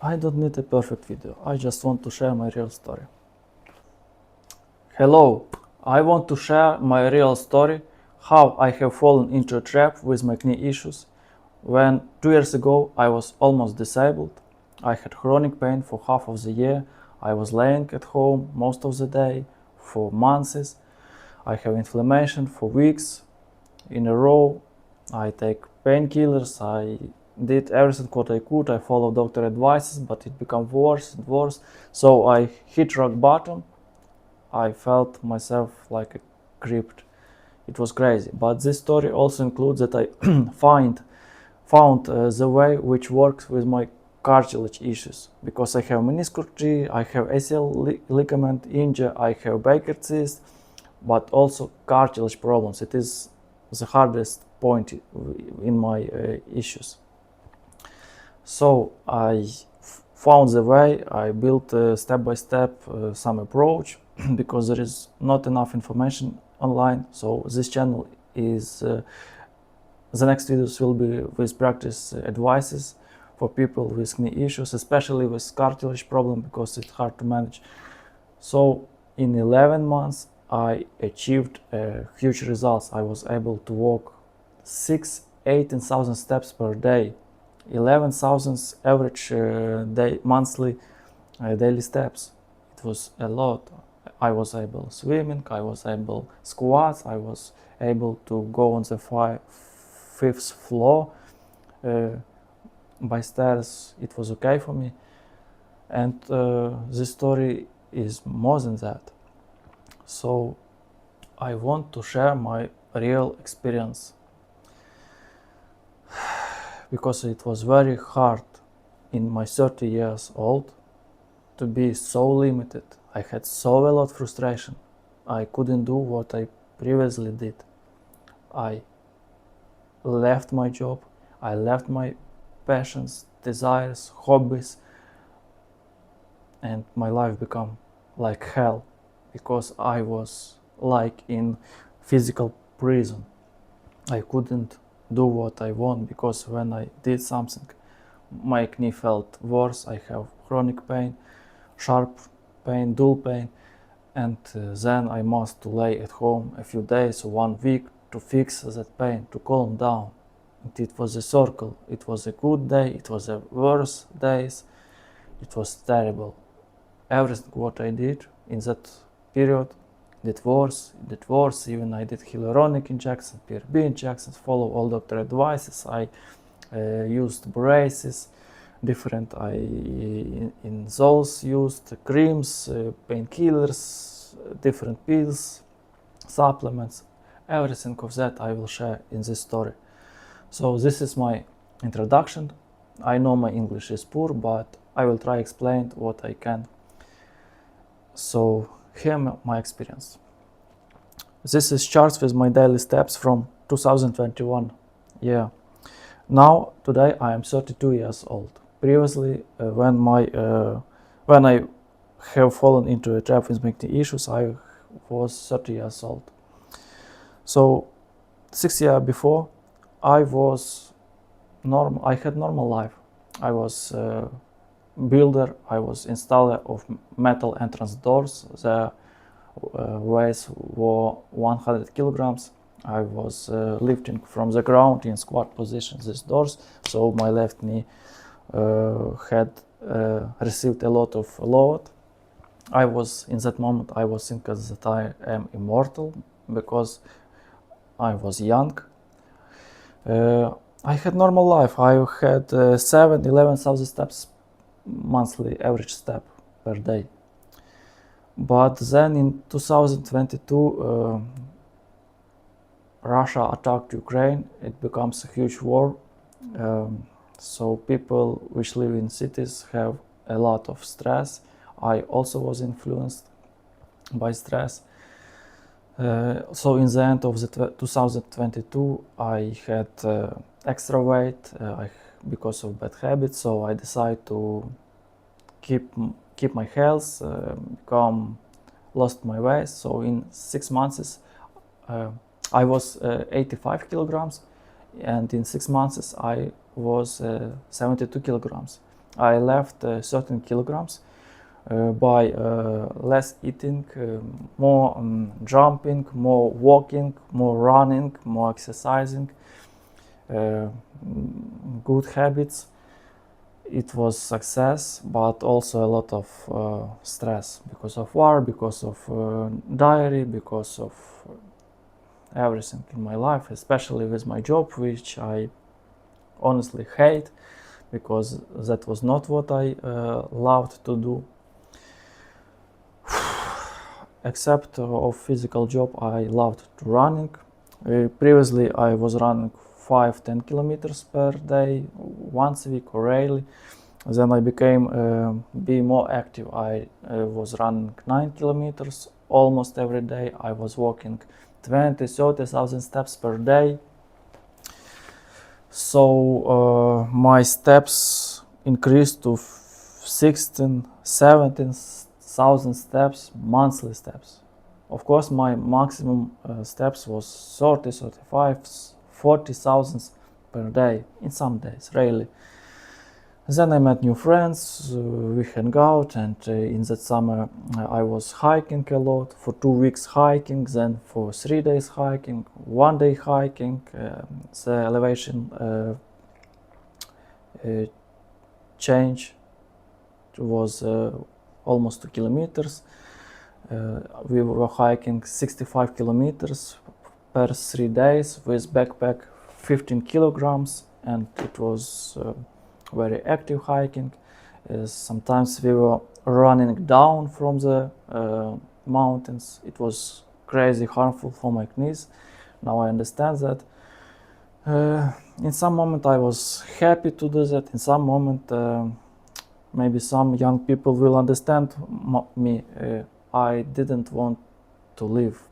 I don't need a perfect video, I just want to share my real story. Hello, I want to share my real story, how I have fallen into a trap with my knee issues. When 2 years ago I was almost disabled, I had chronic pain for half of the year, I was laying at home most of the day, for months, I have inflammation for weeks in a row, I take painkillers, I did everything what I could, I followed doctor advices, but it became worse and worse, so I hit rock bottom. I felt myself like a crippled. It was crazy, but this story also includes that I found the way which works with my cartilage issues, because I have meniscus, I have ACL ligament injury, I have Baker cyst, but also cartilage problems. It is the hardest point in my issues. So I found the way, I built step by step some approach because there is not enough information online. So this channel is, the next videos will be with practice advices for people with knee issues, especially with cartilage problem, because it's hard to manage. So in 11 months I achieved huge results. I was able to walk 18,000 steps per day, 11,000 average monthly daily steps. It was a lot. I was able swimming, I was able squats, I was able to go on the fifth floor by stairs. It was okay for me, and this story is more than that. So I want to share my real experience, because it was very hard in my 30 years old to be so limited. I had so a lot of frustration. I couldn't do what I previously did. I left my job, I left my passions, desires, hobbies, and my life became like hell, because I was like in physical prison. I couldn't do what I want, because when I did something, my knee felt worse. I have chronic pain, sharp pain, dull pain, and then I must lay at home a few days or 1 week to fix that pain, to calm down. And it was a circle. It was a good day, it was a worse days, it was terrible. Everything what I did in that period did worse. Even I did hyaluronic injections, PRP injections, follow all doctor advices. I used braces, different. I in those used creams, painkillers, different pills, supplements. Everything of that I will share in this story. So this is my introduction. I know my English is poor, but I will try explain what I can. So here my experience. This is charts with my daily steps from 2021 year. Now today I am 32 years old. Previously, when I have fallen into a trap with knee issues, I was 30 years old. So 6 years before, I was normal. I had normal life. I was builder. I was installer of metal entrance doors. The weights were 100 kilograms. I was lifting from the ground in squat position these doors, so my left knee had received a lot of load. In that moment I was thinking that I am immortal, because I was young. I had normal life. I had 11,000 steps monthly, average step per day. But then in 2022, Russia attacked Ukraine. It becomes a huge war. So people which live in cities have a lot of stress. I also was influenced by stress. So in the end of the 2022, I had extra weight because of bad habits. So I decided to keep my health, lost my weight. So in 6 months, I was 85 kilograms, and in 6 months I was 72 kilograms. I left certain kilograms by less eating, more jumping, more walking, more running, more exercising, good habits. It was success, but also a lot of stress because of war, because of diary, because of everything in my life, especially with my job, which I honestly hate because that was not what I loved to do. Except of physical job, I loved running. Previously, I was running 5-10 kilometers per day, once a week or rarely. Then I became be more active. I was running 9 kilometers almost every day. I was walking 20-30,000 steps per day. So my steps increased to 16-17,000 steps, monthly steps. Of course, my maximum steps was 30, 35, 40,000 per day, in some days, rarely. Then I met new friends, we hang out, and in that summer I was hiking a lot, for 2 weeks hiking, then for 3 days hiking, 1 day hiking. The elevation change was almost 2 kilometers. We were hiking 65 kilometers per 3 days with backpack 15 kilograms, and it was very active hiking. Sometimes we were running down from the mountains. It was crazy harmful for my knees. Now I understand that. In some moment I was happy to do that. In some moment maybe some young people will understand me. I didn't want to live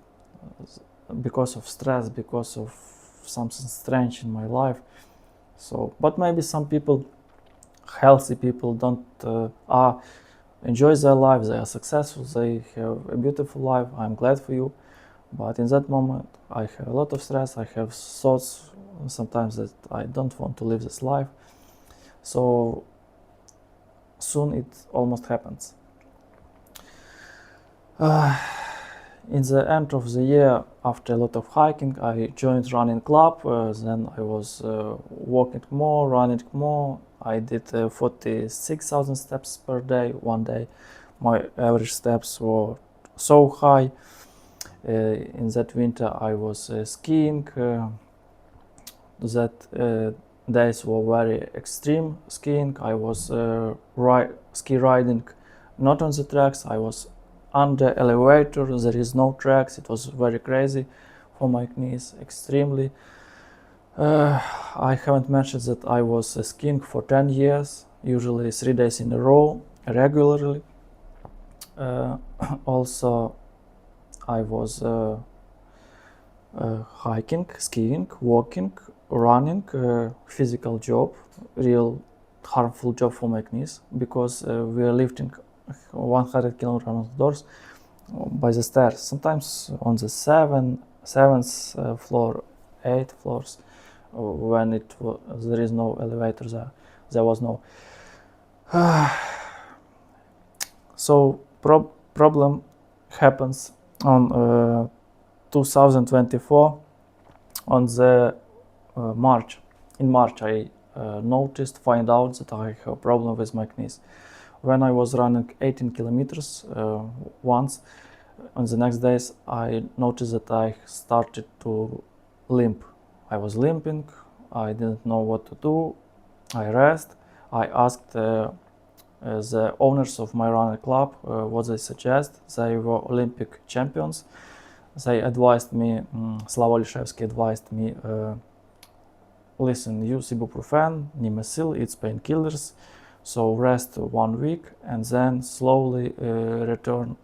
because of stress, because of something strange in my life. So, but maybe some people, healthy people, don't enjoy their life. They are successful. They have a beautiful life. I'm glad for you. But in that moment, I have a lot of stress. I have thoughts sometimes that I don't want to live this life. So soon it almost happens. In the end of the year, after a lot of hiking, I joined running club. Then I was walking more, running more. I did 46,000 steps per day. One day, my average steps were so high. In that winter, I was skiing. That days were very extreme skiing. I was ski riding, not on the tracks. I was under elevator. There is no tracks. It was very crazy for my knees, extremely. I haven't mentioned that I was skiing for 10 years, usually 3 days in a row, regularly. Also, I was hiking, skiing, walking, running, physical job, real harmful job for my knees, because we are lifting 100 kilograms outdoors by the stairs, sometimes on the seventh floor, 8 floors, when there is no elevator there. There was no. So problem happens on 2024 on the March. In March I find out that I have a problem with my knees. When I was running 18 kilometers once, on the next days I noticed that I started to limp. I was limping, I didn't know what to do, I rest. I asked the owners of my running club what they suggest. They were Olympic champions. They advised me, Slava Lishevsky advised me, listen, use ibuprofen, Nimesil, it's painkillers, so rest 1 week and then slowly return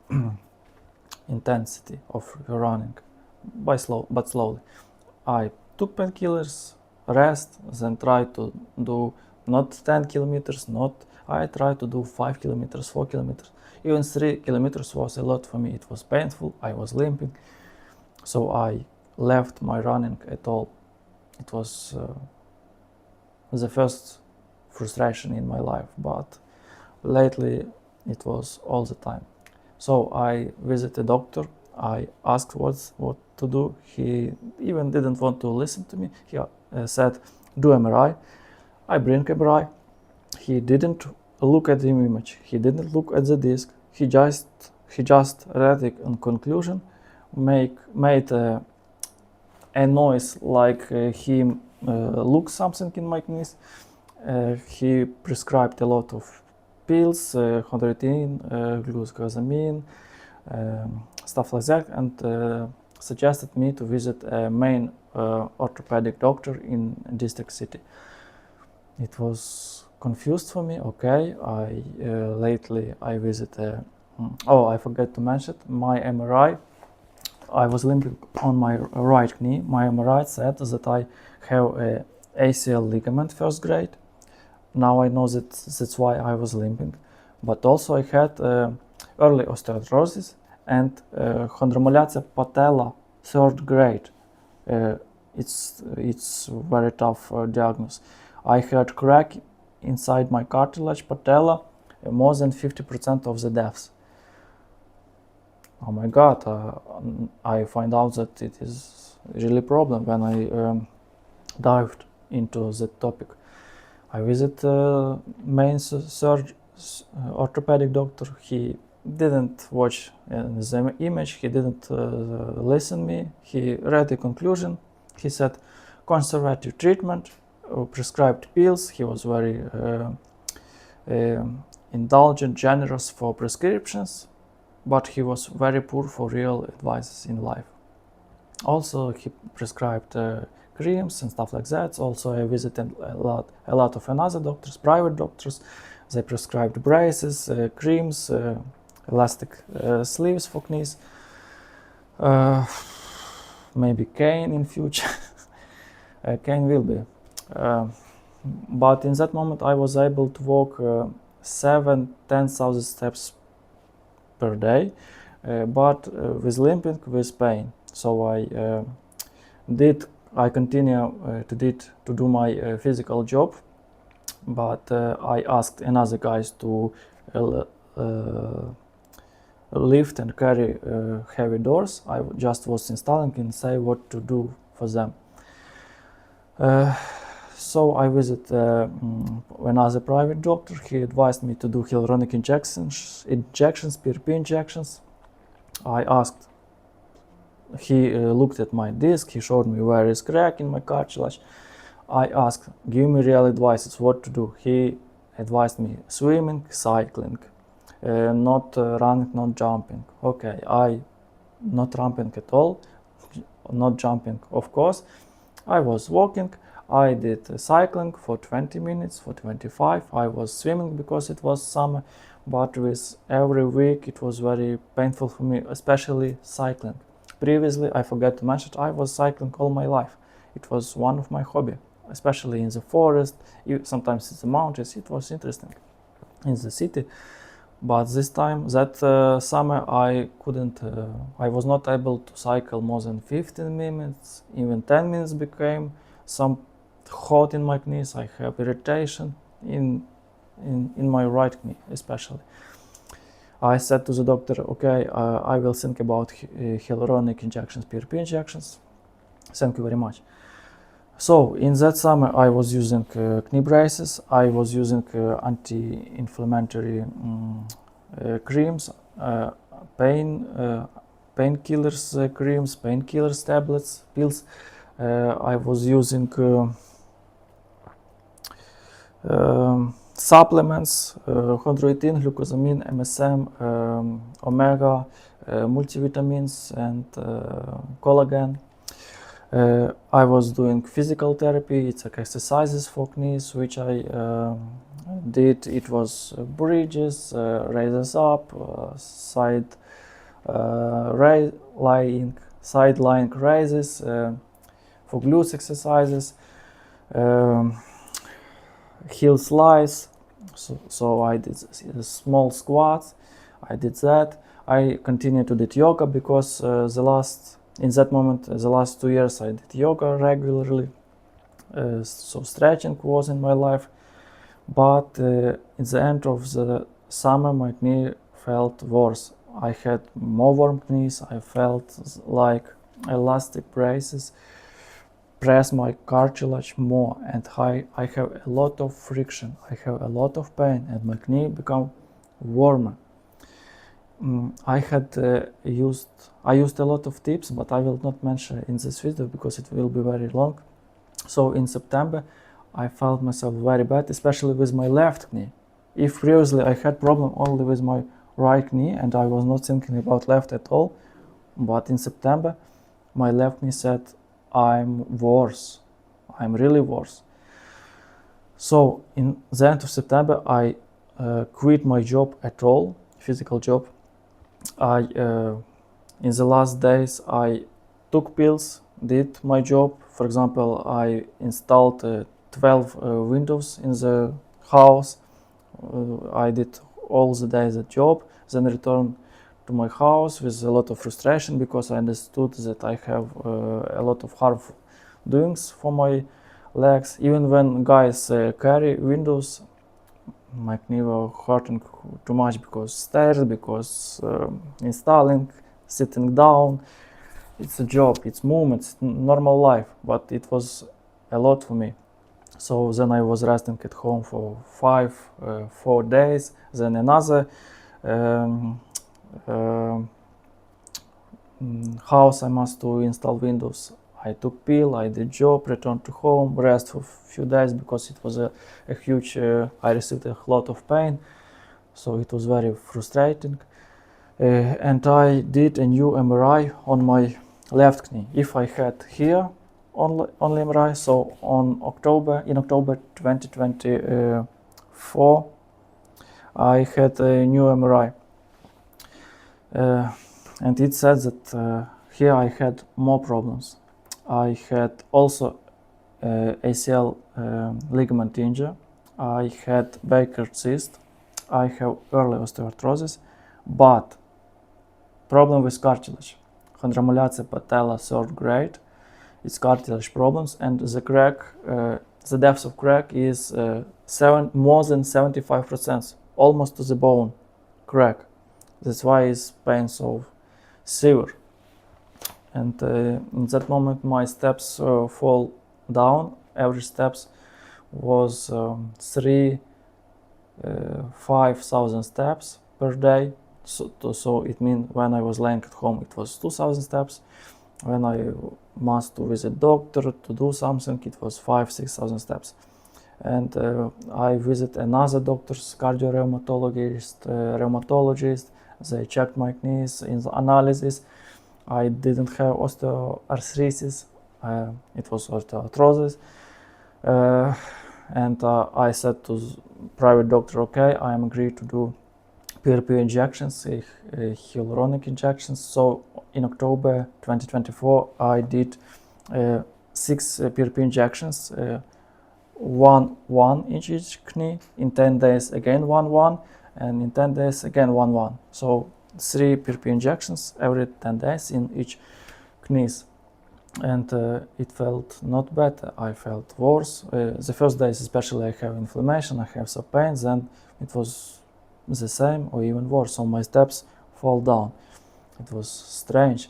intensity of running, but slowly. I took painkillers, rest, then try to do not 10 kilometers, I tried to do 5 kilometers, 4 kilometers, even 3 kilometers was a lot for me. It was painful, I was limping, so I left my running at all. It was the first frustration in my life, but lately it was all the time. So I visited a doctor. I asked what to do. He even didn't want to listen to me. He said, do MRI. I bring MRI. He didn't look at the image. He didn't look at the disc. He just read it in conclusion, made a noise like he looked something in my knees. He prescribed a lot of pills, chondroitin, glucosamine, stuff like that, and suggested me to visit a main orthopedic doctor in district city. It was confused for me. Okay, lately I visit. Oh, I forgot to mention my MRI. I was limping on my right knee. My MRI said that I have a ACL ligament first grade. Now I know that's why I was limping. But also I had early osteoarthritis and Chondromalacia patella third grade. It's very tough diagnosis. I had crack inside my cartilage patella, more than 50% of the deaths. Oh my God, I find out that it is really a problem when I dived into that topic. I visit main orthopedic doctor. He didn't watch the image, he didn't listen me. He read the conclusion. He said conservative treatment, prescribed pills. He was very indulgent, generous for prescriptions, but he was very poor for real advice in life. Also, he prescribed creams and stuff like that. Also, I visited a lot of another doctors, private doctors. They prescribed braces, creams, elastic sleeves for knees, maybe cane in future. Cane will be. But in that moment, I was able to walk 7,000-10,000 steps per day, but with limping, with pain. So I continue to do my physical job, but I asked another guys to lift and carry heavy doors. I just was installing and say what to do for them. So I visit another private doctor. He advised me to do hyaluronic injections, PRP injections. I asked. He looked at my disc. He showed me where is crack in my cartilage. I asked, give me real advice, what to do. He advised me swimming, cycling, not running, not jumping. Okay, I not jumping at all, not jumping, of course. I was walking. I did cycling for 20 minutes, for 25. I was swimming because it was summer, but with every week it was very painful for me, especially cycling. Previously, I forgot to mention, I was cycling all my life. It was one of my hobby, especially in the forest, sometimes in the mountains. It was interesting in the city. But this time, that summer, I was not able to cycle more than 15 minutes, even 10 minutes became some hot in my knees. I have irritation in my right knee, especially. I said to the doctor, okay, I will think about hyaluronic injections, PRP injections. Thank you very much. So in that summer, I was using knee braces. I was using anti-inflammatory creams, painkillers creams, painkillers tablets, pills. I was using supplements, chondroitin, glucosamine, MSM, omega, multivitamins, and collagen. I was doing physical therapy. It's like exercises for knees, which I did. It was bridges, raises up, side lying raises, for glutes exercises, heel slice. So I did small squats. I did that. I continued to do yoga because the last 2 years I did yoga regularly. So stretching was in my life. But in the end of the summer my knee felt worse. I had more warm knees, I felt like elastic braces press my cartilage more, and I have a lot of friction, I have a lot of pain, and my knee become warmer. I used a lot of tips, but I will not mention in this video because it will be very long. So in September I felt myself very bad, especially with my left knee. If previously I had problem only with my right knee and I was not thinking about left at all, but in September my left knee said, I'm worse, I'm really worse. So in the end of September I quit my job at all, physical job. In the last days I took pills, did my job. For example, I installed 12 windows in the house. I did all the days at job, then returned to my house with a lot of frustration because I understood that I have a lot of harmful doings for my legs. Even when guys carry windows, my knee were hurting too much because stairs, because installing, sitting down. It's a job, it's movement, it's normal life, but it was a lot for me. So then I was resting at home for 4 days, then another house I must to install windows. I took pill, I did job, returned to home, rest for a few days because it was a huge, I received a lot of pain, so it was very frustrating. And I did a new MRI on my left knee. If I had here only MRI, so in October 2024, I had a new MRI. And it said that here I had more problems. I had also ACL ligament injury. I had Baker cyst. I have early osteoarthrosis, but problem with cartilage. Chondromalacia patella 3rd grade. It's cartilage problems, and the crack, the depth of crack is more than 75%, almost to the bone crack. That's why it's pain so severe. And in that moment my steps fall down. Every steps was 5,000 steps per day. So it means when I was laying at home it was 2,000 steps. When I must to visit doctor to do something, it was 5,000-6,000 steps. And I visit another doctor's rheumatologist. They checked my knees in the analysis. I didn't have osteoarthritis, it was osteoarthrosis. And I said to the private doctor, okay, I am agreed to do PRP injections, hyaluronic injections. So in October 2024, I did 6 PRP injections, one in each knee. In 10 days again 1, and in 10 days again 1. So 3 PRP injections every 10 days in each knees. And it felt not better, I felt worse. The first days especially I have inflammation, I have some pain, then it was the same or even worse, so my steps fall down. It was strange.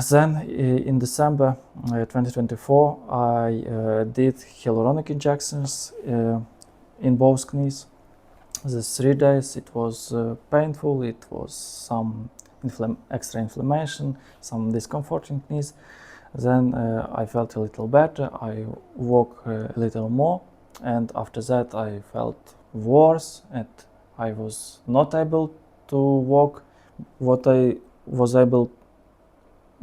Then in December 2024 I did hyaluronic injections in both knees. The 3 days it was painful, it was some extra inflammation, some discomfort in knees. Then I felt a little better, I walk a little more, and after that I felt worse and I was not able to walk what I was able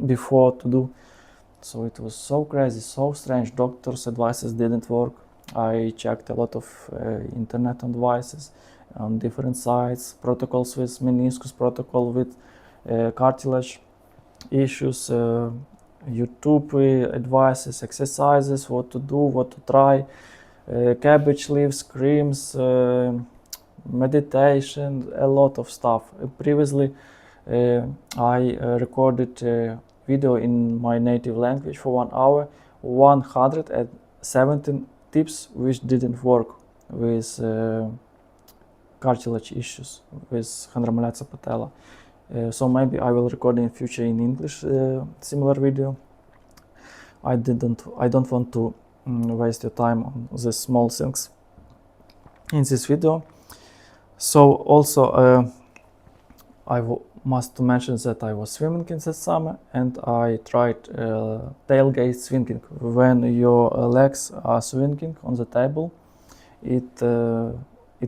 before to do. So it was so crazy, so strange. Doctors' advices didn't work. I checked a lot of internet advices on different sites, protocols with meniscus, protocol with cartilage issues, YouTube advices, exercises, what to do, what to try, cabbage leaves, creams, meditation, a lot of stuff. Previously I recorded a video in my native language for 1 hour, 117 tips which didn't work. with cartilage issues, with Chondromalacia Patella. So maybe I will record in future in English similar video. I don't want to waste your time on these small things in this video. So also must mention that I was swimming in the summer, and I tried tailgate swinging. When your legs are swinging on the table, it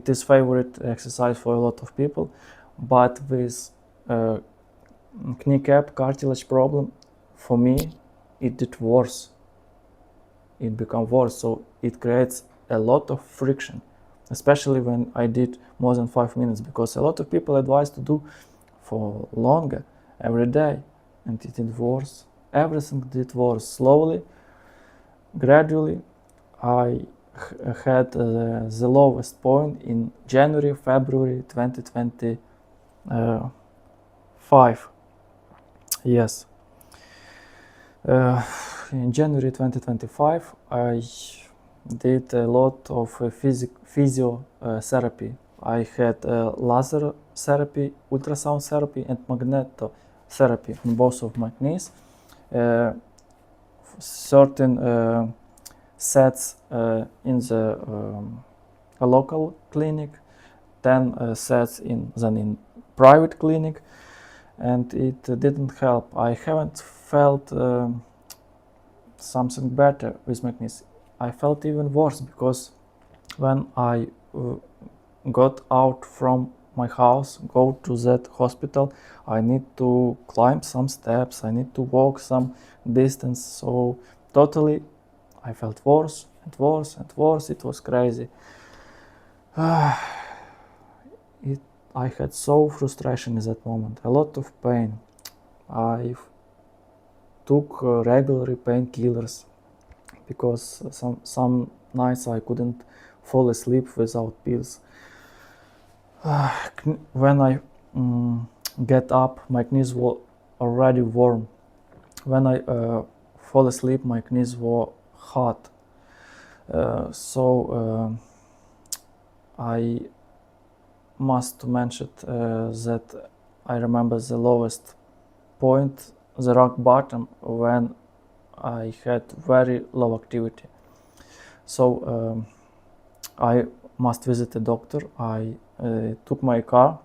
is favorite exercise for a lot of people, but with kneecap cartilage problem, for me it did worse. It became worse, so it creates a lot of friction, especially when I did more than 5 minutes, because a lot of people advise to do for longer every day, and it did worse. Everything did worse. Slowly, gradually, I had the lowest point in January, February 2025. Yes. In January 2025, I did a lot of physiotherapy. I had laser therapy, ultrasound therapy, and magnetotherapy on both of my knees. Certain sets in the local clinic, 10 sets in private clinic, and it didn't help. I haven't felt something better with my knees. I felt even worse, because when I got out from my house, go to that hospital, I need to climb some steps, I need to walk some distance, so totally I felt worse and worse and worse. It was crazy. I had so frustration in that moment, a lot of pain. I took regular painkillers, because some nights I couldn't fall asleep without pills. When I get up, my knees were already warm. When I fall asleep, my knees were hot. So I must mention that I remember the lowest point, the rock bottom, when I had very low activity. So I must visit a doctor. I took my car,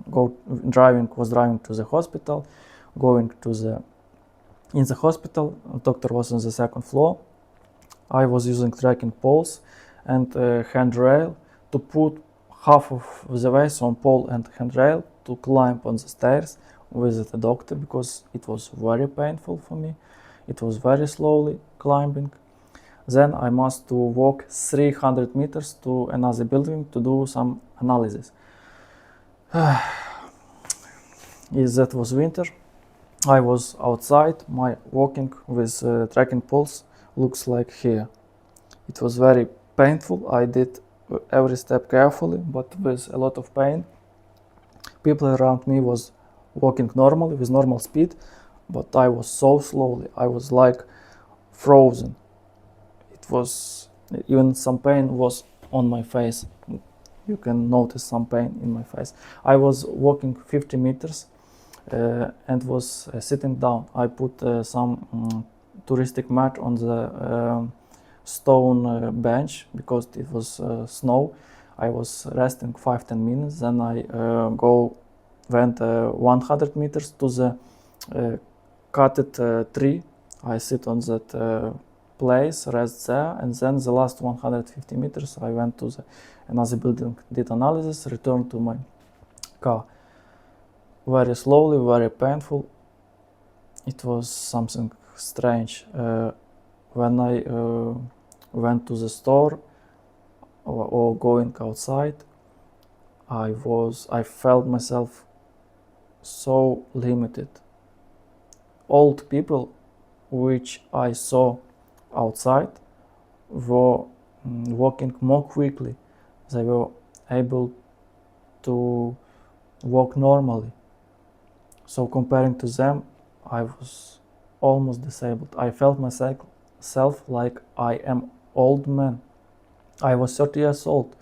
was driving to the hospital. In the hospital, the doctor was on the second floor. I was using trekking poles and handrail to put half of the weight on pole and handrail to climb on the stairs with the doctor, because it was very painful for me. It was very slowly climbing. Then I must walk 300 meters to another building to do some analysis. If that was winter, I was outside. My walking with trekking poles looks like here. It was very painful. I did every step carefully, but with a lot of pain. People around me was walking normally with normal speed, but I was so slowly. I was like frozen. It was even some pain was on my face. You can notice some pain in my face. I was walking 50 meters and was sitting down. I put some touristic mat on the stone bench, because it was snow. I was resting 5-10 minutes. Then I went 100 meters to the cutted tree. I sit on that place, rest there, and then the last 150 meters I went to another building, did analysis, returned to my car. Very slowly, very painful. It was something strange. When I went to the store or going outside, I felt myself so limited. Old people which I saw outside were walking more quickly. They were able to walk normally. So comparing to them, I was almost disabled. I felt myself like I am old man. I was 30 years old.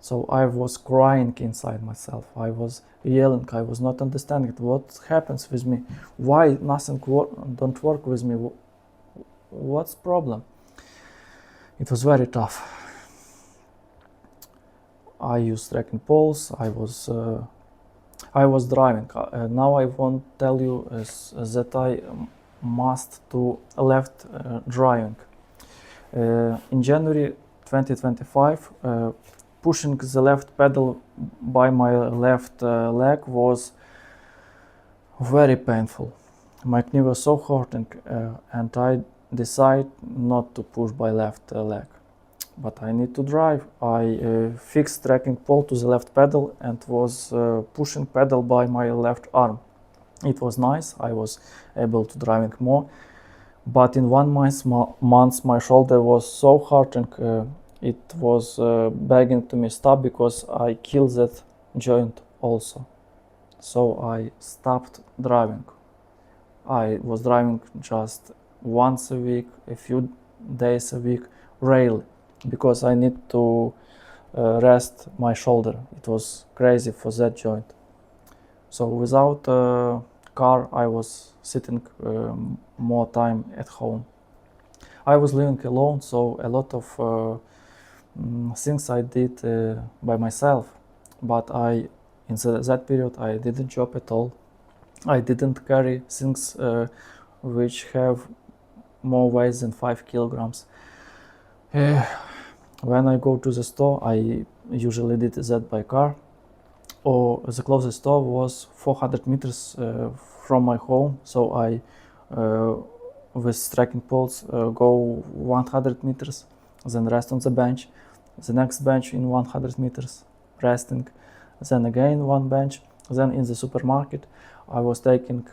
So I was crying inside myself. I was yelling. I was not understanding what happens with me. Why nothing don't work with me? What's problem? It was very tough. I used trekking poles. I was driving. Now I won't tell you that I must to left driving. In January 2025, pushing the left pedal by my left leg was very painful. My knee was so hurting, and I decided not to push by left leg. But I need to drive. I fixed trekking pole to the left pedal and was pushing pedal by my left arm. It was nice. I was able to driving more. But in 1 month my shoulder was so hurting. It was begging to me stop because I killed that joint also. So I stopped driving. I was driving just once a week, a few days a week, rarely, because I need to rest my shoulder. It was crazy for that joint. So without a car, I was sitting more time at home. I was living alone, so a lot of things I did by myself. But in that period, I didn't job at all. I didn't carry things which have more weight than 5 kilograms. When I go to the store, I usually did that by car, or the closest store was 400 meters from my home, so I with trekking poles go 100 meters, then rest on the bench, the next bench in 100 meters, resting, then again one bench, then in the supermarket I was taking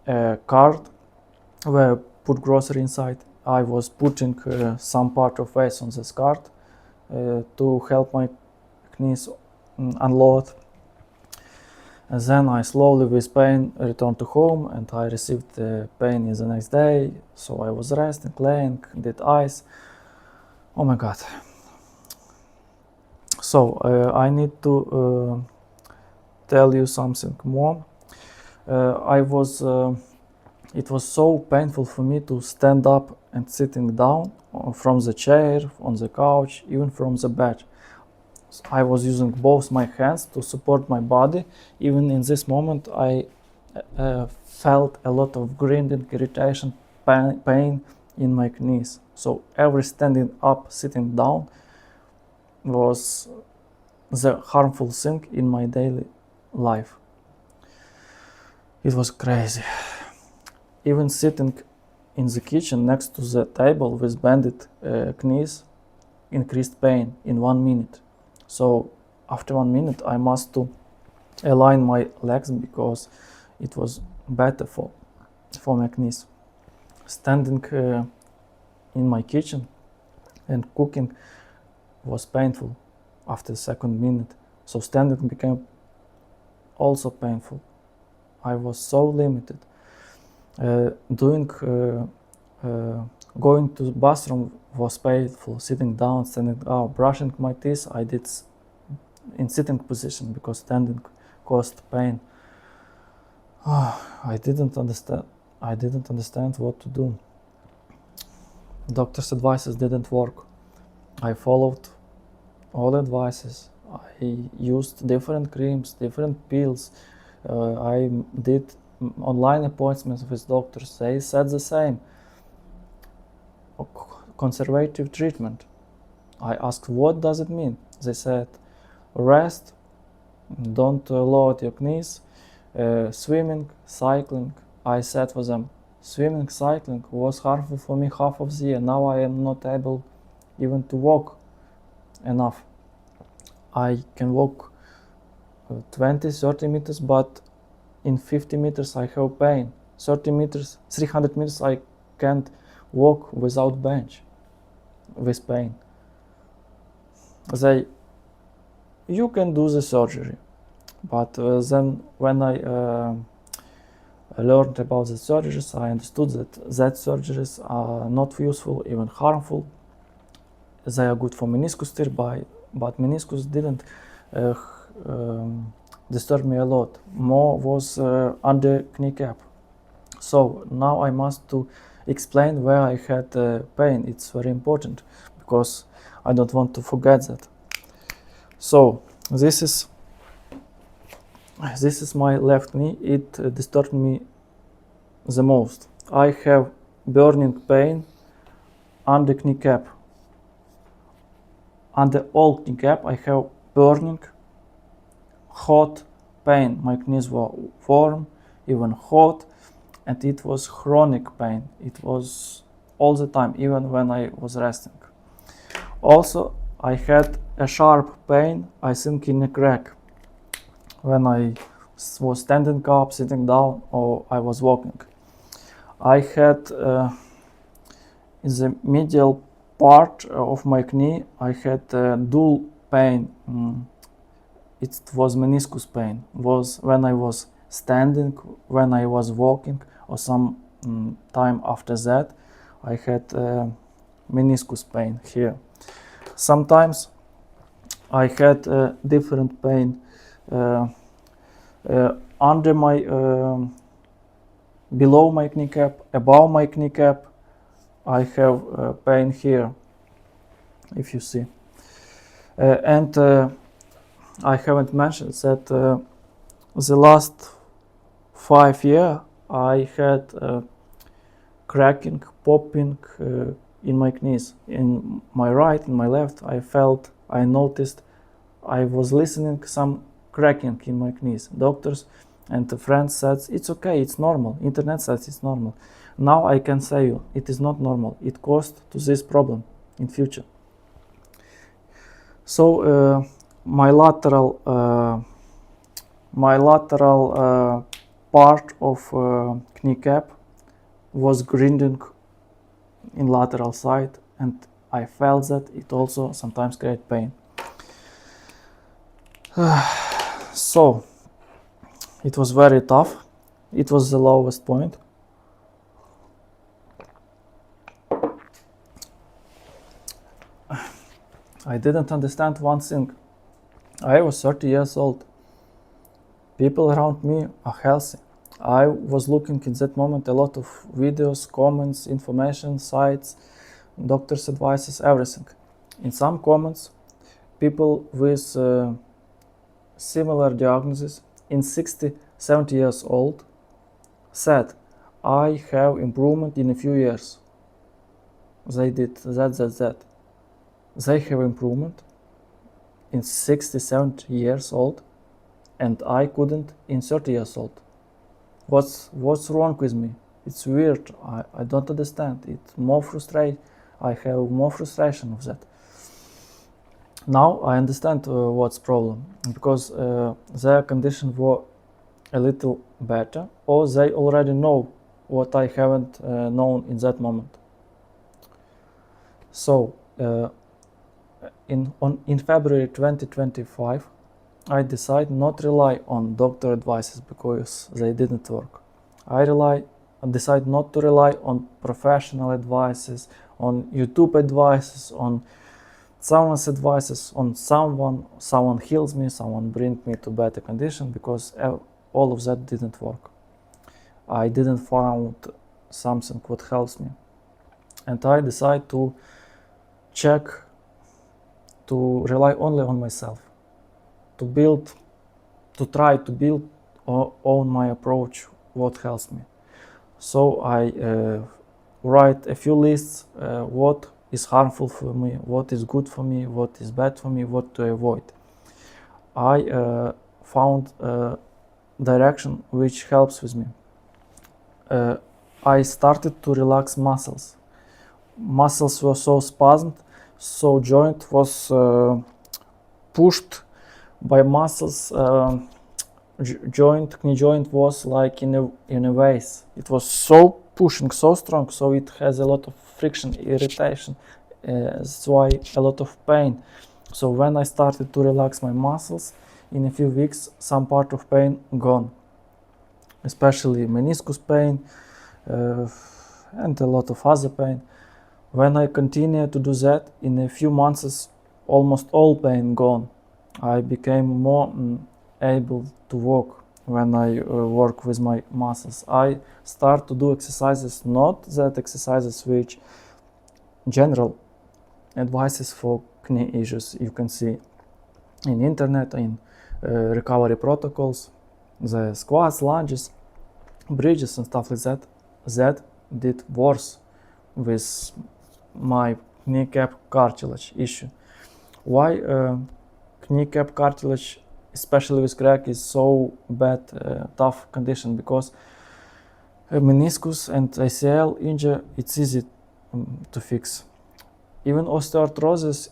a cart where I put grocery inside. I was putting some part of weight on this cart to help my knees unload. And then I slowly, with pain, returned to home, and I received pain in the next day. So I was resting, laying, did ice. Oh my God. So I need to tell you something more. It was so painful for me to stand up and sitting down from the chair, on the couch, even from the bed. I was using both my hands to support my body. Even in this moment, I felt a lot of grinding, irritation, pain in my knees. So every standing up, sitting down was the harmful thing in my daily life. It was crazy. Even sitting in the kitchen next to the table with bended knees increased pain in 1 minute. So after 1 minute I must to align my legs because it was better for my knees. Standing in my kitchen and cooking was painful after the second minute. So standing became also painful. I was so limited. Going to the bathroom was painful. Sitting down, standing up, brushing my teeth, I did in sitting position because standing caused pain. I didn't understand what to do. Doctor's advices didn't work. I followed all advices. I used different creams, different pills. I did online appointments with doctors. They said the same. Conservative treatment. I asked, what does it mean? They said, rest, don't load your knees, swimming, cycling. I said for them, swimming, cycling was harmful for me half of the year. Now I am not able even to walk enough. I can walk 20, 30 meters, but in 50 meters I have pain. 30 meters, 300 meters I can't walk without bench, with pain. You can do the surgery. But then when I learned about the surgeries, I understood that surgeries are not useful, even harmful. They are good for meniscus tear, but meniscus didn't disturb me a lot. More was under kneecap. So now I must to explain where I had pain. It's very important because I don't want to forget that. So this is my left knee. It disturbed me the most. I have burning pain under kneecap. Under all kneecap I have burning, hot pain. My knees were warm, even hot, and it was chronic pain. It was all the time, even when I was resting. Also, I had a sharp pain, I think, in the crack when I was standing up, sitting down, or I was walking. I had in the medial part of my knee, I had dual pain. It was meniscus pain. Was when I was standing, when I was walking, or some time after that, I had meniscus pain here. Sometimes I had different pain under my, below my kneecap, above my kneecap. I have pain here, if you see. And I haven't mentioned that the last 5 years I had cracking, popping in my knees. In my right, in my left, I noticed, I was listening some cracking in my knees. Doctors and friends said, it's okay, it's normal. Internet says it's normal. Now I can say you, it is not normal. It caused to this problem in future. So my lateral part of kneecap was grinding in lateral side, and I felt that it also sometimes create pain. So it was very tough. It was the lowest point. I didn't understand one thing. I was 30 years old. People around me are healthy. I was looking in that moment a lot of videos, comments, information, sites, doctors' advices, everything. In some comments, people with similar diagnosis in 60, 70 years old said, I have improvement in a few years. They did that. They have improvement in 60, 70 years old, and I couldn't in 30 years old. What's wrong with me? It's weird. I don't understand. It's more frustrating. I have more frustration of that. Now I understand what's problem, because their condition were a little better, or they already know what I haven't known in that moment. So in February 2025, I decided not to rely on doctor advices because they didn't work. I decided not to rely on professional advices, on YouTube advices, on someone's advices, on someone heals me, someone brings me to better condition, because all of that didn't work. I didn't find something what helps me. And I decided to rely only on myself, to try to build on my approach what helps me. So I write a few lists, what is harmful for me, what is good for me, what is bad for me, what to avoid. I found a direction which helps with me. I started to relax muscles. Muscles were so spasmed, so joint was pushed by muscles. Knee joint was like in a vase. It was so pushing, so strong, so it has a lot of friction, irritation. That's why a lot of pain. So when I started to relax my muscles, in a few weeks some part of pain gone, especially meniscus pain and a lot of other pain. When I continue to do that, in a few months almost all pain gone. I became more able to walk when I work with my muscles. I start to do exercises, not that exercises which general advices for knee issues you can see in internet, in recovery protocols, the squats, lunges, bridges and stuff like that. That did worse with my kneecap cartilage issue. Why kneecap cartilage, especially with crack, is so bad, tough condition? Because meniscus and ACL injury, it's easy to fix. Even osteoarthrosis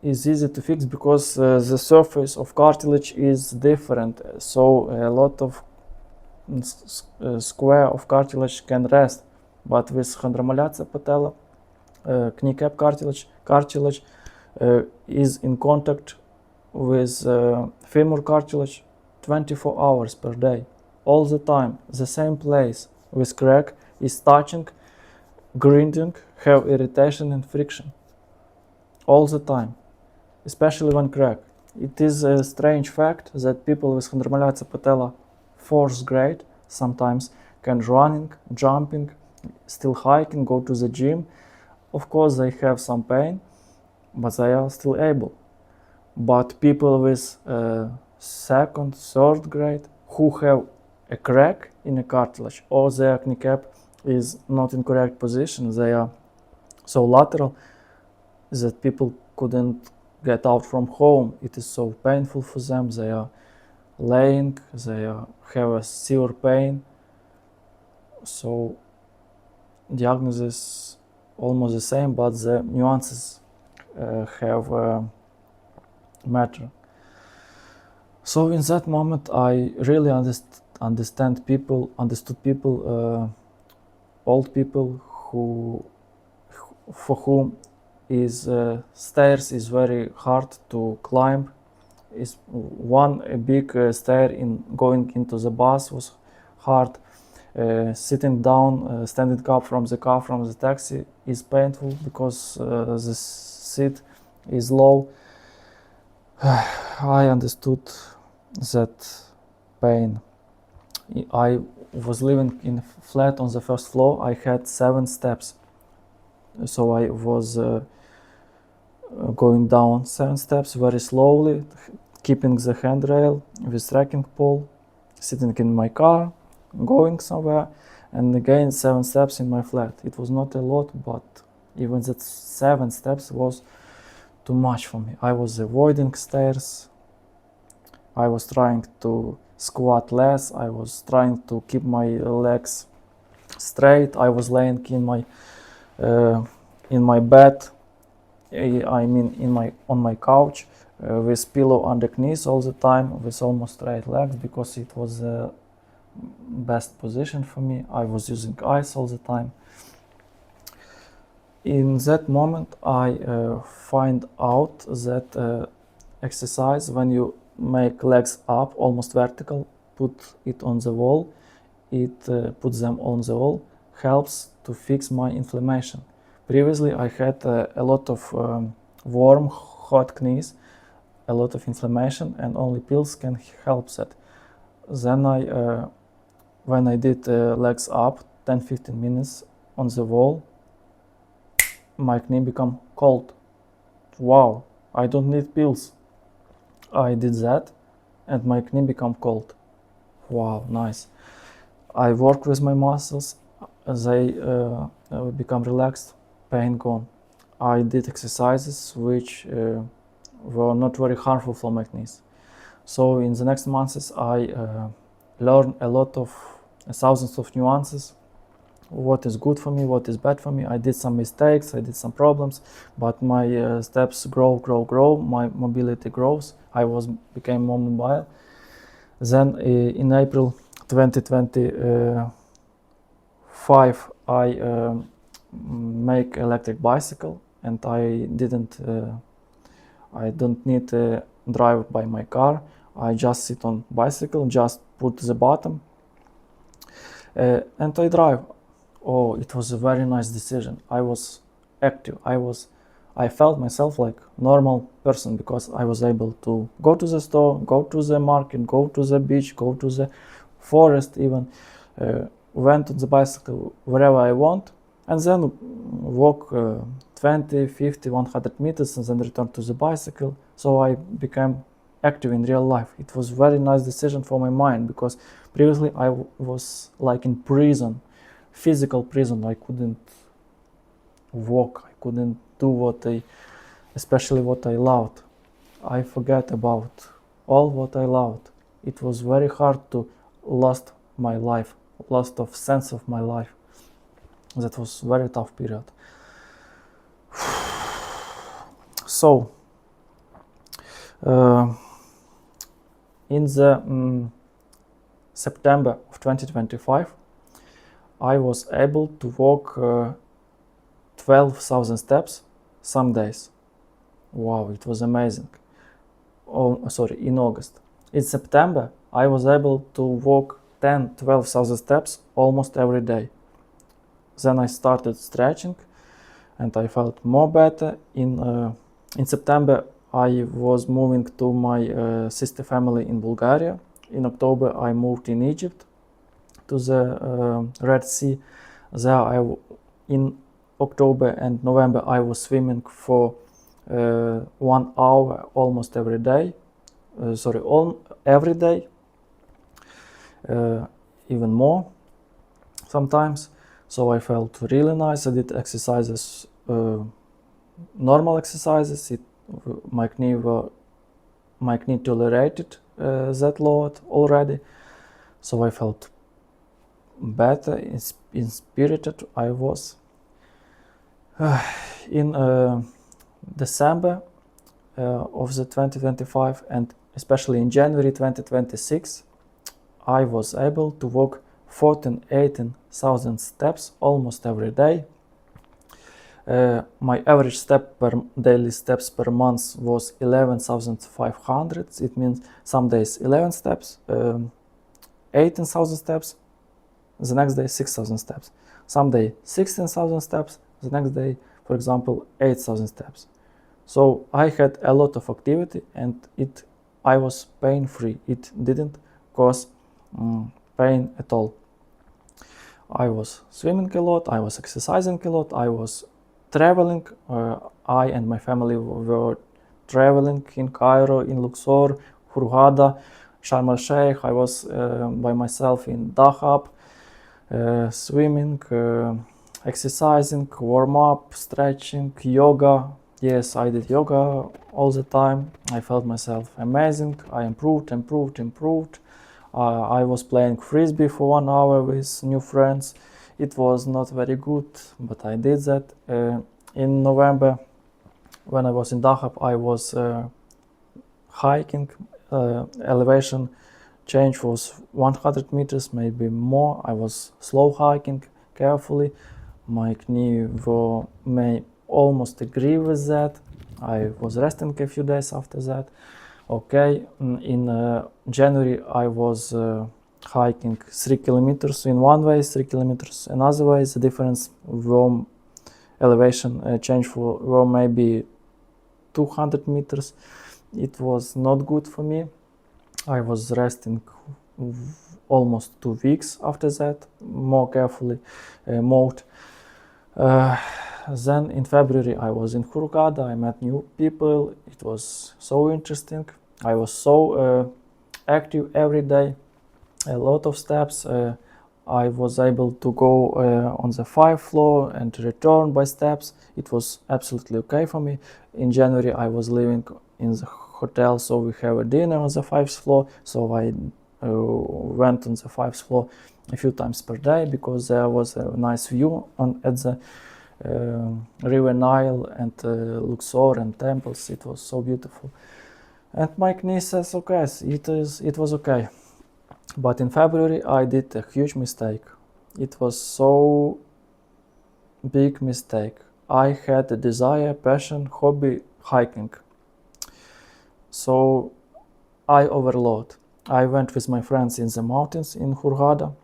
is easy to fix because the surface of cartilage is different, so a lot of square of cartilage can rest. But with chondromalacia patella, kneecap cartilage is in contact with femur cartilage 24 hours per day, all the time, the same place. With crack is touching, grinding, have irritation and friction all the time, especially when crack. It is a strange fact that people with chondromalacia patella 4th grade sometimes can running, jumping, still hiking, go to the gym. Of course they have some pain, but they are still able. But people with 2nd, 3rd grade who have a crack in a cartilage, or their kneecap is not in correct position, they are so lateral that people couldn't get out from home. It is so painful for them. They are laying, they have a severe pain. So diagnosis almost the same, but the nuances have matter. So in that moment I really understood people, old people for whom stairs is very hard to climb. Is one a big stair in going into the bus was hard. Sitting down, standing up from the car, from the taxi is painful because the seat is low. I understood that pain. I was living in flat on the 1st floor. I had 7 steps, so I was going down 7 steps very slowly, keeping the handrail with trekking pole, sitting in my car, going somewhere, and again 7 steps in my flat. It was not a lot, but even that 7 steps was too much for me. I was avoiding stairs. I was trying to squat less. I was trying to keep my legs straight. I was laying in my bed. I mean on my couch with pillow under knees all the time, with almost straight legs, because it was the best position for me. I was using ice all the time. In that moment I find out that exercise, when you make legs up almost vertical, put it on the wall, puts them on the wall, helps to fix my inflammation. Previously I had a lot of warm, hot knees, a lot of inflammation, and only pills can help that. Then when I did legs up 10-15 minutes on the wall, my knee become cold. Wow, I don't need pills. I did that and my knee become cold. Wow, nice. I work with my muscles, they become relaxed, pain gone. I did exercises which were not very harmful for my knees. So in the next months I learned a lot of thousands of nuances, what is good for me, what is bad for me. I did some mistakes, I did some problems, but my steps grow, my mobility grows. I became more mobile. Then in April 2025 I make electric bicycle, and I don't need to drive by my car. I just sit on bicycle, just put the bottom and I drive. Oh, it was a very nice decision. I was active. I felt myself like normal person because I was able to go to the store, go to the market, go to the beach, go to the forest even, went on the bicycle wherever I want, and then walk 20, 50, 100 meters and then return to the bicycle. So I became active in real life. It was very nice decision for my mind because previously I was like in prison, physical prison. I couldn't walk, I couldn't do especially what I loved. I forget about all what I loved. It was very hard to lost my life, lost of sense of my life. That was very tough period. So, in the September of 2025, I was able to walk 12,000 steps some days. Wow, it was amazing. In August. In September, I was able to walk 12,000 steps almost every day. Then I started stretching and I felt more better. In September, I was moving to my sister family in Bulgaria. In October, I moved in Egypt to the Red Sea. There, in October and November, I was swimming for 1 hour almost every day. Every day, even more sometimes. So I felt really nice. I did exercises, normal exercises. My knee tolerated that load already. So I felt better, inspirited I was. In December of the 2025 and especially in January 2026, I was able to walk 18,000 steps almost every day. My average daily steps per month was 11,500. It means some days 11 steps, 18,000 steps, the next day 6,000 steps. Some day 16,000 steps, the next day, for example, 8,000 steps. So I had a lot of activity and I was pain-free. It didn't cause pain at all. I was swimming a lot, I was exercising a lot, I was traveling. I and my family were traveling in Cairo, in Luxor, Hurghada, Sharm el Sheikh. I was by myself in Dahab, swimming, exercising, warm up, stretching, yoga. Yes, I did yoga all the time. I felt myself amazing. I improved. I was playing frisbee for 1 hour with new friends. It was not very good, but I did that. In November, when I was in Dahab, I was hiking. Elevation change was 100 meters, maybe more. I was slow hiking carefully. My knee may almost agree with that. I was resting a few days after that. Okay, in January I was hiking 3 kilometers in one way, 3 kilometers another way. The difference from elevation change were maybe 200 meters. It was not good for me. I was resting almost 2 weeks after that, more carefully mode. Then in February I was in Hurghada. I met new people. It was so interesting. I was so active every day, a lot of steps. I was able to go on the 5th floor and return by steps. It was absolutely okay for me. In January I was living in the hotel, so we have a dinner on the 5th floor. So I went on the 5th floor a few times per day because there was a nice view at the River Nile and Luxor and temples. It was so beautiful. And my knee says okay, it was okay. But in February I did a huge mistake. It was so big mistake. I had a desire, passion, hobby hiking. So I overload. I went with my friends in the mountains in Hurghada.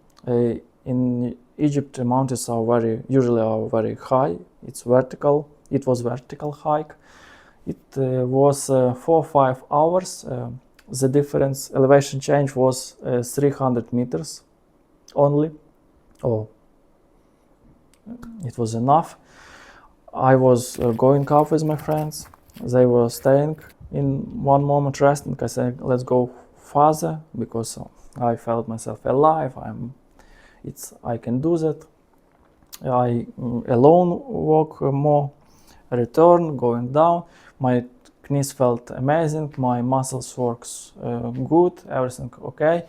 In Egypt, the mountains are usually very high. It's vertical. it was vertical hike. It was 4 or 5 hours. The difference, elevation change was 300 meters only. Oh, it was enough. I was going up with my friends. They were staying in one moment resting. I said, let's go further because I felt myself alive. I can do that. I alone walk more, return, going down. My knees felt amazing. My muscles works good. Everything okay.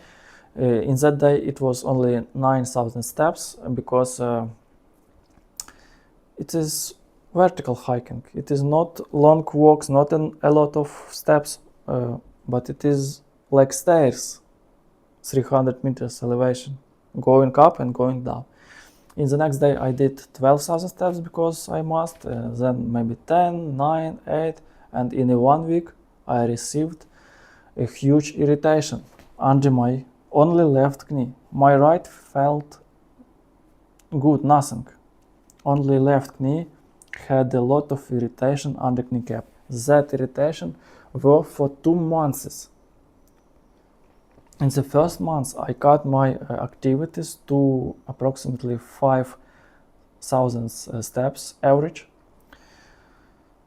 In that day, it was only 9,000 steps because it is vertical hiking. It is not long walks, not a lot of steps, but it is like stairs, 300 meters elevation, going up and going down. In the next day I did 12,000 steps because I must, then maybe 10, 9, 8, and in 1 week I received a huge irritation under my only left knee. My right felt good, nothing. Only left knee had a lot of irritation under kneecap. That irritation was for 2 months. In the first month, I cut my activities to approximately 5,000 steps average.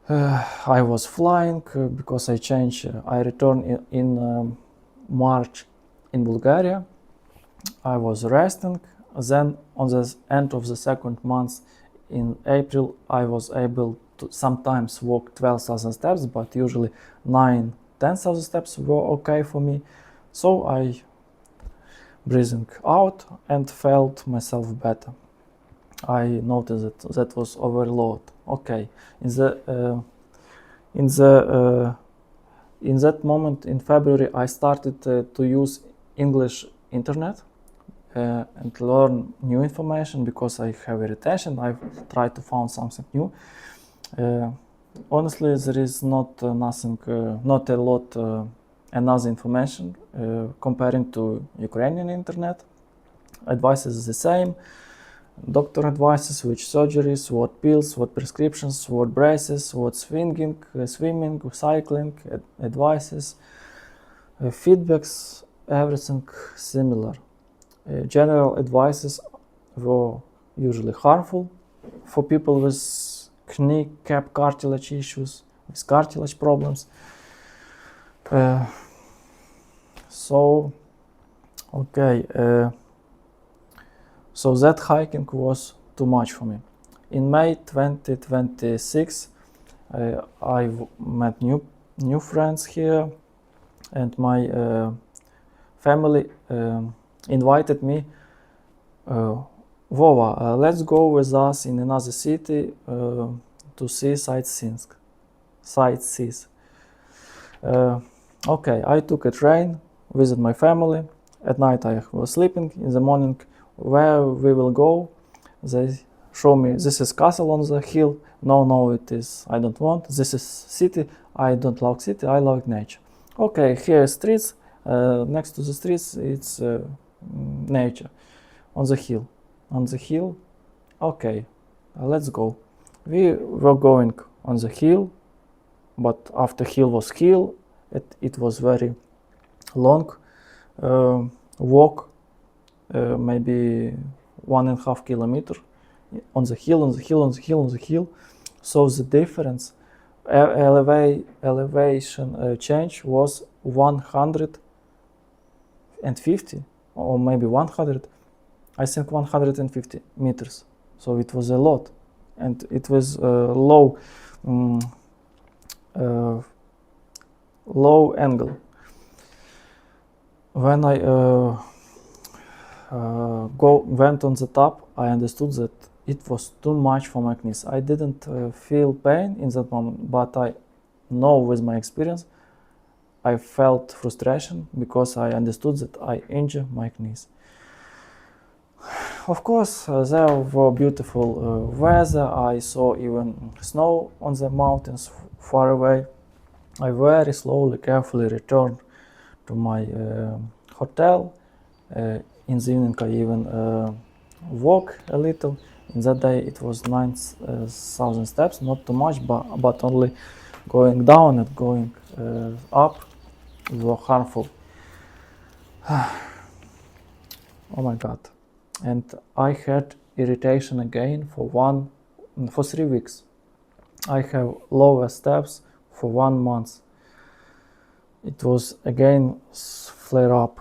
I was flying because I changed. I returned in March in Bulgaria. I was resting. Then on the end of the second month in April, I was able to sometimes walk 12,000 steps, but usually 9-10,000 steps were okay for me. So I breathing out and felt myself better. I noticed that was overload. Okay, in that moment in February, I started to use English internet and learn new information because I have irritation. I tried to find something new. Honestly, there is not not a lot another information comparing to Ukrainian internet. Advice is the same. Doctor advices which surgeries, what pills, what prescriptions, what braces, what swimming, cycling, advices, feedbacks, everything similar. General advices were usually harmful for people with kneecap cartilage issues, with cartilage problems. So that hiking was too much for me. In May 2026, I met new friends here, and my family invited me, Vova, let's go with us in another city to see sightseeing. Okay, I took a train, visit my family. At night I was sleeping. In the morning, where we will go, they show me, this is castle on the hill. No, it is, I don't want. This is city. I don't like city, I like nature. Okay, here are streets. Next to the streets, it's nature. On the hill. Okay, let's go. We were going on the hill, but after hill was hill, it was very long walk, maybe 1.5 kilometers on the hill. So the difference, elevation change was 150 or maybe 100, I think 150 meters. So it was a lot, and it was low angle. When I went on the top, I understood that it was too much for my knees. I didn't feel pain in that moment, but I know with my experience, I felt frustration because I understood that I injured my knees. Of course, there were beautiful weather. I saw even snow on the mountains far away. I very slowly, carefully returned to my hotel. In the evening, I even walk a little In that day it was 9,000 steps, not too much, but only going down and going up were harmful. Oh my god. And I had irritation again for 3 weeks. I have lower steps for 1 month. It was again flare up.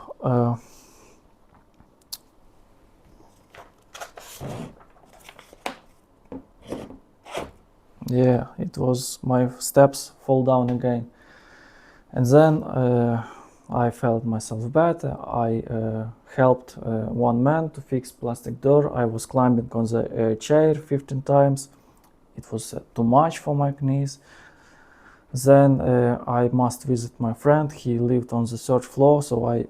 Yeah, it was my steps fall down again. And then I felt myself better. I helped one man to fix plastic door. I was climbing on the chair 15 times. It was too much for my knees. Then I must visit my friend. He lived on the third floor, so I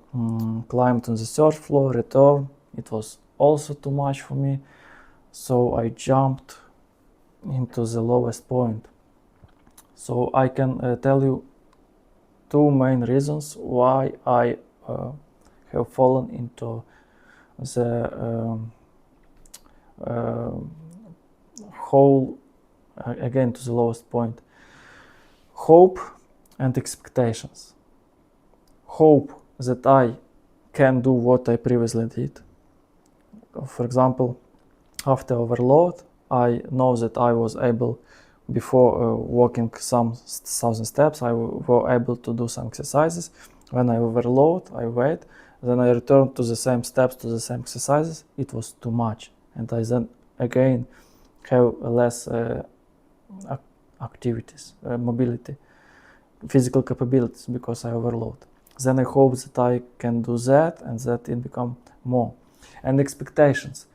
climbed on the third floor, returned. It was also too much for me, so I jumped into the lowest point. So I can tell you 2 main reasons why I have fallen into the hole again to the lowest point. Hope and expectations. Hope that I can do what I previously did. For example, after overload, I know that I was able, before walking some 1,000 steps, I was able to do some exercises. When I overload, I wait, then I return to the same steps, to the same exercises. It was too much, and I then again have less activities, mobility, physical capabilities, because I overload. Then I hope that I can do that and that it become more. And expectations.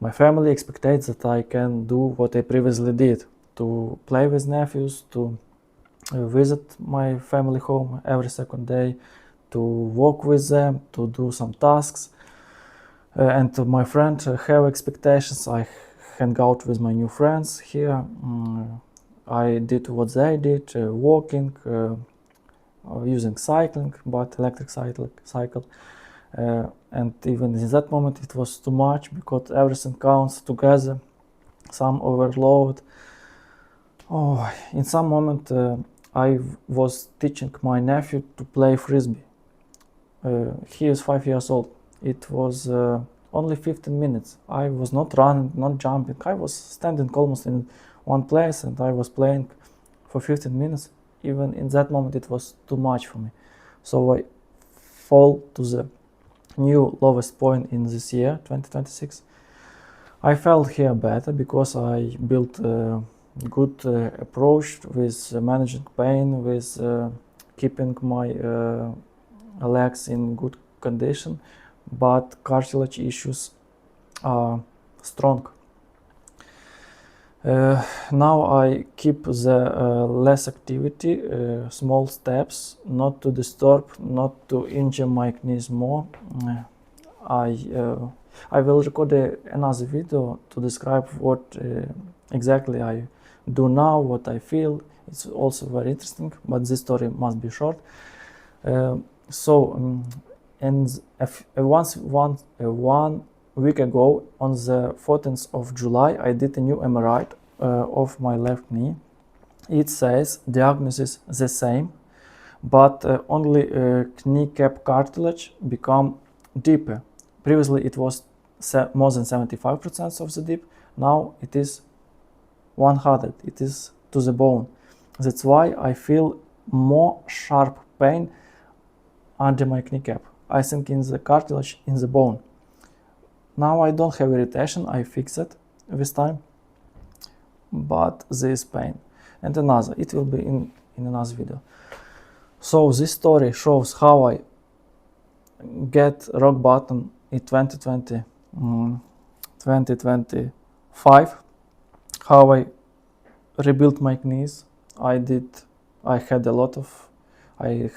My family expects that I can do what I previously did, to play with nephews, to visit my family home every second day, to walk with them, to do some tasks. And my friends have expectations. I hang out with my new friends here. I did what they did, walking, using cycling, but electric cycle. And even in that moment it was too much, because everything counts together, some overload. Oh, in some moment I was teaching my nephew to play frisbee. He is 5 years old. It was only 15 minutes. I was not running, not jumping. I was standing almost in one place and I was playing for 15 minutes. Even in that moment it was too much for me. So I fall to the new lowest point in this year, 2026. I felt here better because I built a good approach with managing pain, with keeping my legs in good condition, but cartilage issues are strong. Now I keep the less activity, small steps, not to disturb, not to injure my knees more. I will record another video to describe what exactly I do now, what I feel. It's also very interesting, but this story must be short. And one week ago, on the 14th of July, I did a new MRI of my left knee. It says diagnosis the same, but only kneecap cartilage become deeper. Previously it was more than 75% of the deep. Now it is 100. It is to the bone. That's why I feel more sharp pain under my kneecap. I think in the cartilage in the bone. Now I don't have irritation. I fix it with time, but there is pain. And another, it will be in another video. So this story shows how I get rock bottom in 2025, how I rebuilt my knees. I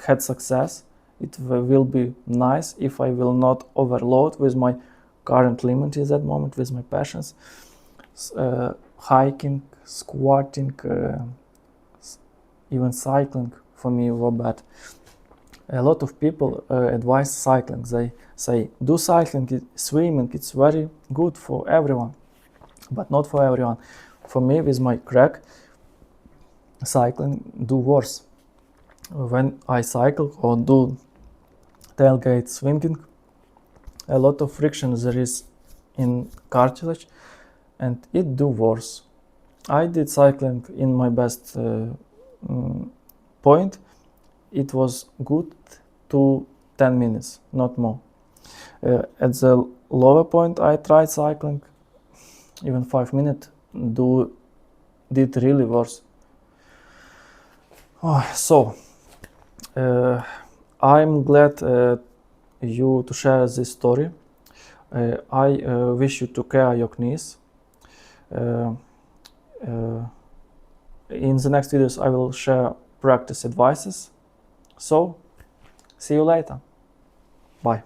had success. It will be nice if I will not overload with my current limit at that moment, with my passions. Hiking, squatting, even cycling for me were bad. A lot of people advise cycling. They say, do cycling, swimming, it's very good for everyone. but not for everyone. For me, with my crack, cycling do worse. When I cycle or do tailgate swinging, a lot of friction there is in cartilage, and it do worse. I did cycling in my best point. It was good to 10 minutes, not more. At the lower point I tried cycling, even 5 minutes did really worse. So I'm glad you to share this story. I wish you to care your knees. In the next videos I will share practice advices. So see you later. Bye.